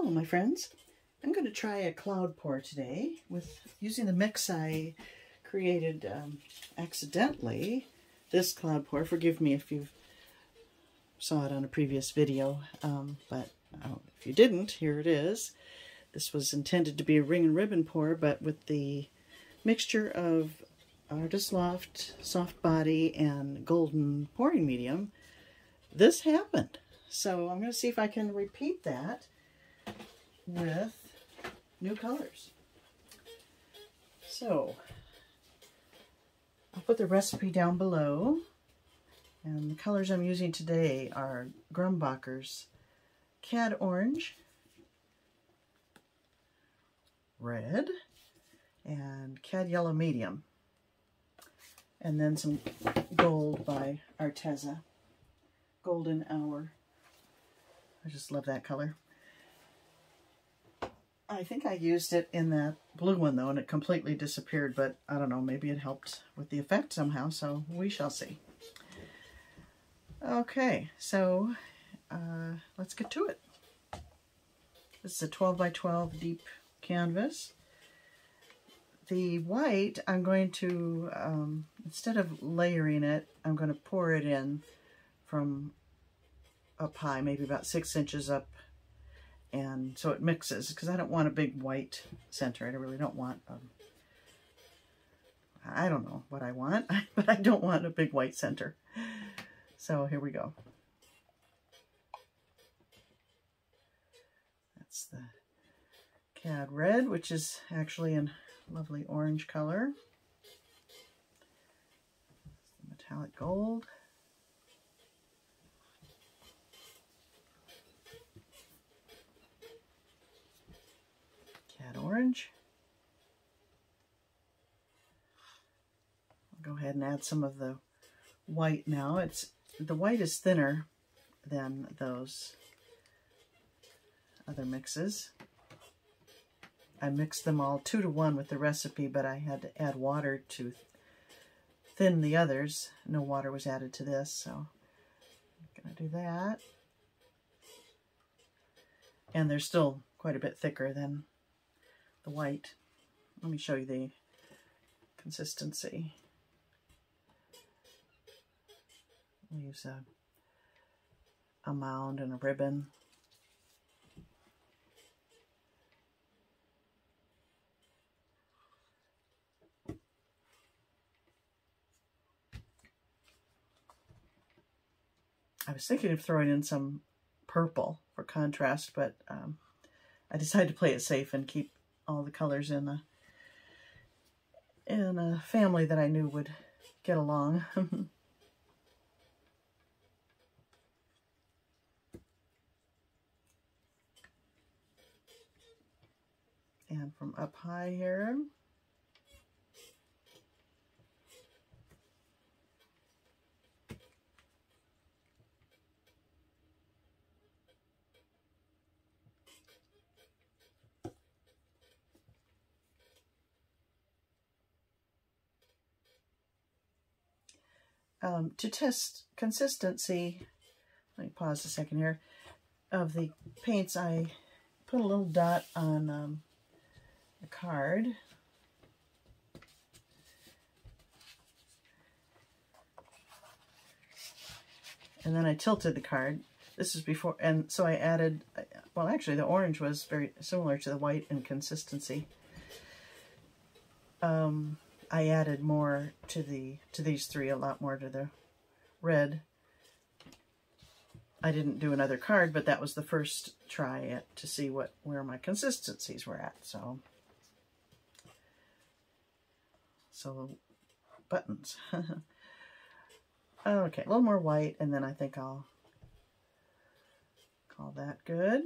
Hello my friends, I'm going to try a cloud pour today with using the mix I created accidentally. This cloud pour, forgive me if you saw it on a previous video, but if you didn't, here it is. This was intended to be a ring and ribbon pour, but with the mixture of Arteza Loft Soft Body and golden pouring medium, this happened. So I'm going to see if I can repeat that with new colors. So I'll put the recipe down below, and the colors I'm using today are Grumbacher's Cad Orange, Red, and Cad Yellow Medium, and then some gold by Arteza, Golden Hour. I just love that color. I think I used it in that blue one though, and it completely disappeared, but I don't know, maybe it helped with the effect somehow, so we shall see. Okay, so let's get to it. This is a 12 by 12 deep canvas. The white, I'm going to, instead of layering it, I'm going to pour it in from up high, maybe about 6 inches up, and so it mixes, because I don't want a big white center. I really don't want, I don't know what I want, but I don't want a big white center. So here we go. That's the Cad Red, which is actually in lovely orange color. Metallic gold. Cad Orange. I'll go ahead and add some of the white now. The white is thinner than those other mixes. I mixed them all 2 to 1 with the recipe, but I had to add water to thin the others. No water was added to this, so I'm going to do that. And they're still quite a bit thicker than the white. Let me show you the consistency. I'll use a mound and a ribbon. I was thinking of throwing in some purple for contrast, but I decided to play it safe and keep all the colors in a family that I knew would get along. And from up high here, to test consistency, let me pause a second here, of the paints, I put a little dot on a card. And then I tilted the card. This is before, and so I added, well actually the orange was very similar to the white in consistency. I added more to these three, a lot more to the red. I didn't do another card, but that was the first try to see where my consistencies were at. So buttons. Okay, a little more white, and then I think I'll call that good.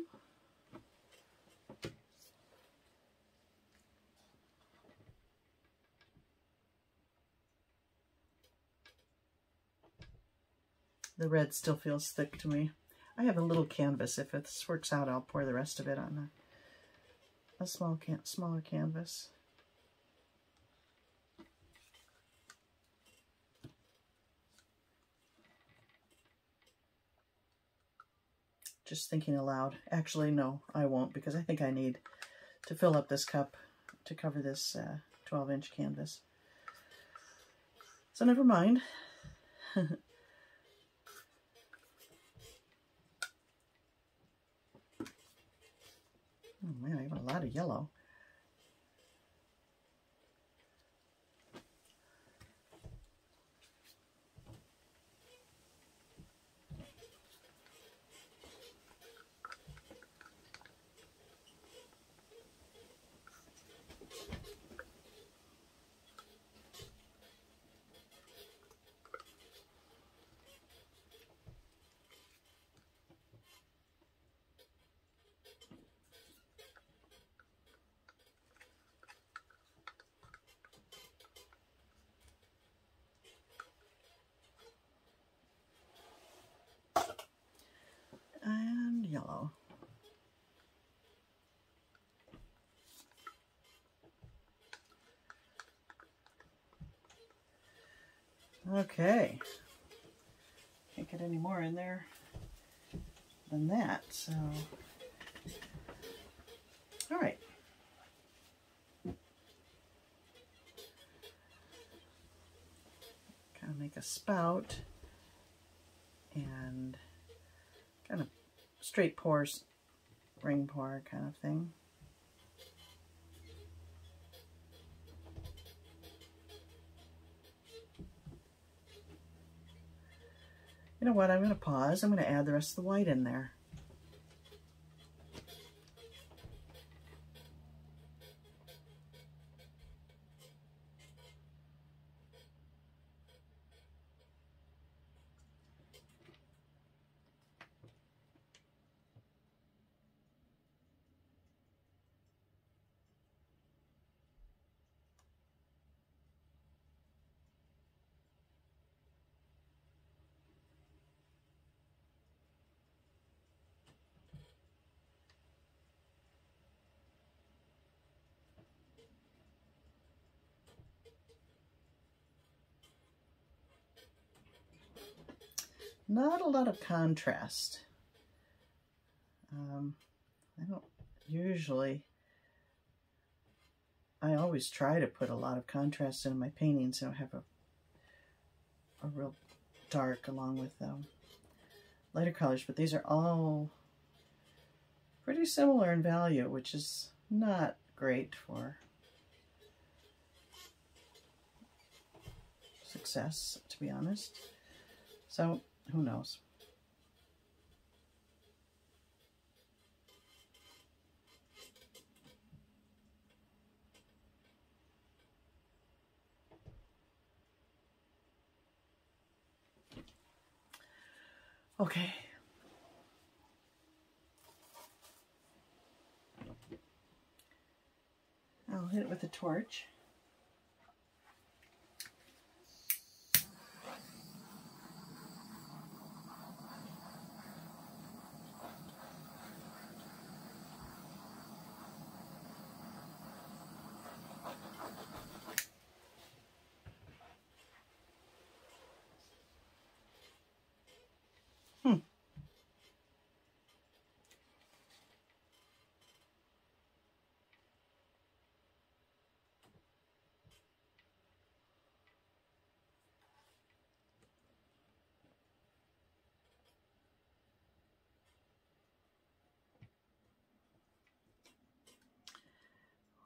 The red still feels thick to me. I have a little canvas. If this works out, I'll pour the rest of it on a smaller canvas. just thinking aloud. Actually, no, I won't, because I think I need to fill up this cup to cover this 12-inch canvas. So never mind. Oh man, I have a lot of yellow. And yellow. Okay. Can't get any more in there than that, so. All right. Kind of make a spout and kind of straight pores, ring pour kind of thing. You know what, I'm going to pause. I'm going to add the rest of the white in there. Not a lot of contrast. I don't usually, I always try to put a lot of contrast in my paintings, so I have a real dark along with lighter colors, but these are all pretty similar in value, which is not great for success, to be honest. So who knows? Okay. I'll hit it with a torch.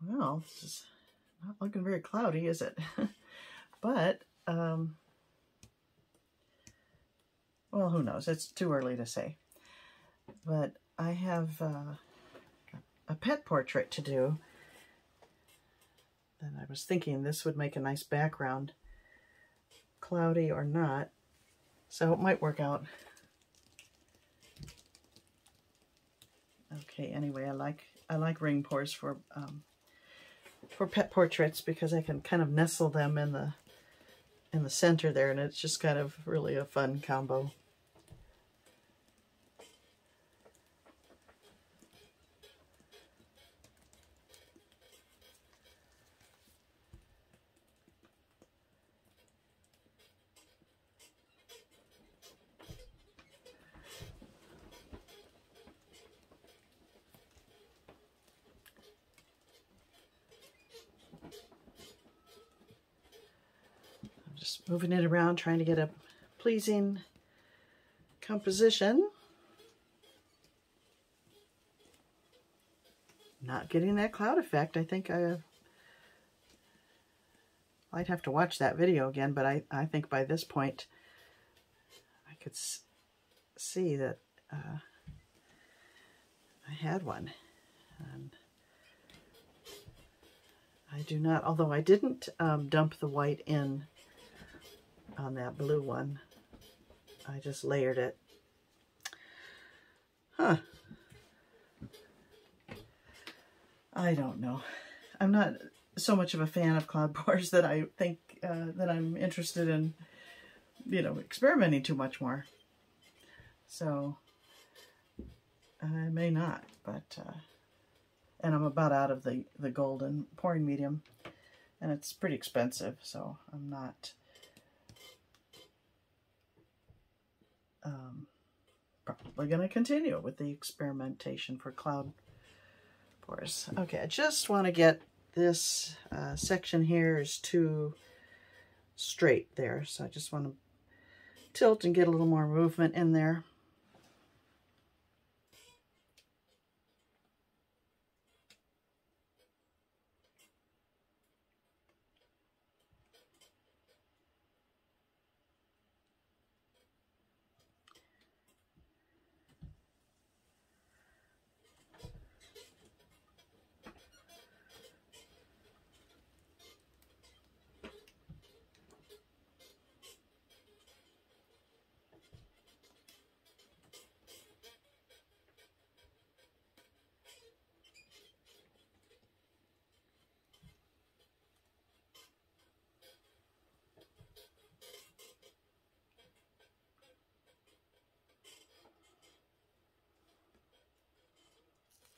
Well, this is not looking very cloudy, is it? But, well, who knows? It's too early to say. But I have a pet portrait to do. And I was thinking this would make a nice background, cloudy or not. So it might work out. Okay, anyway, I like ring pours for pet portraits because I can kind of nestle them in the center there, and it's just kind of really a fun combo. moving it around, trying to get a pleasing composition. Not getting that cloud effect. I think I'd have to watch that video again, but I think by this point I could see that I had one. And I do not, although I didn't dump the white in on that blue one. I just layered it. Huh. I don't know. I'm not so much of a fan of cloud pours that I think that I'm interested in, you know, experimenting too much more. So I may not, but and I'm about out of the golden pouring medium, and it's pretty expensive, so I'm not probably going to continue with the experimentation for cloud pours. Okay, I just want to get this section here is too straight there, so I just want to tilt and get a little more movement in there.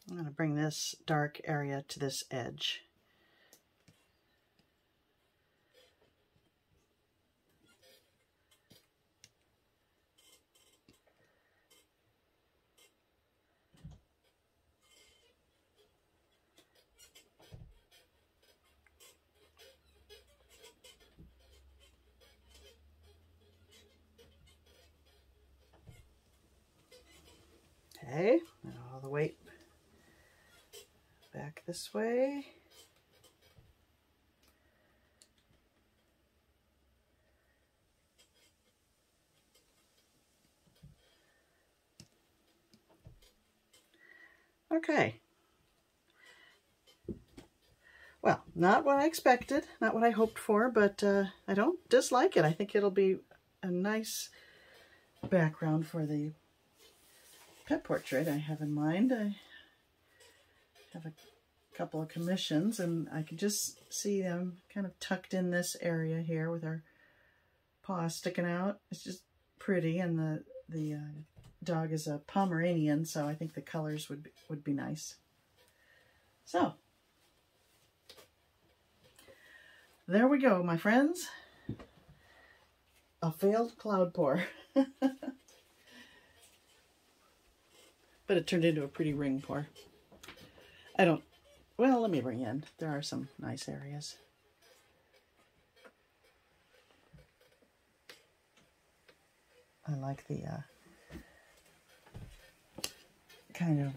I'm going to bring this dark area to this edge. Okay, and all the weight back this way. Okay. Well, not what I expected, not what I hoped for, but I don't dislike it. I think it'll be a nice background for the pet portrait I have in mind. I have a couple of commissions, and I can just see them kind of tucked in this area here with her paw sticking out. It's just pretty, and the dog is a Pomeranian, so I think the colors would be nice. So there we go, my friends. A failed cloud pour. But it turned into a pretty ring pour. Well, let me bring in. There are some nice areas. I like the kind of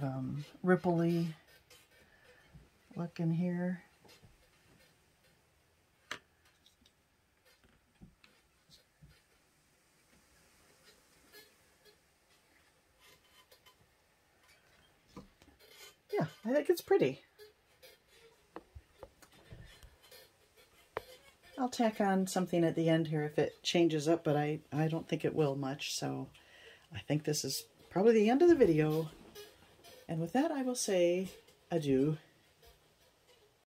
rippley look in here. Yeah, I think it's pretty. I'll tack on something at the end here if it changes up, but I don't think it will much, so I think this is probably the end of the video. And with that, I will say adieu.